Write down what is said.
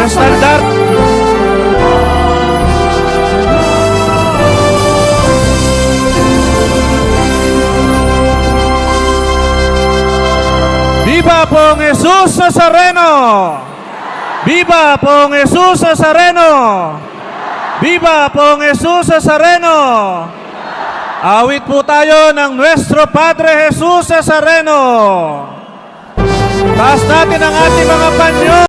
Estandar. Viva Pong Jesus Nazareno! Viva Pong Jesus Nazareno! Viva Pong Jesus Nazareno! Awit po tayo ng Nuestro Padre Jesus Nazareno. Taas natin ang ating mga panyo.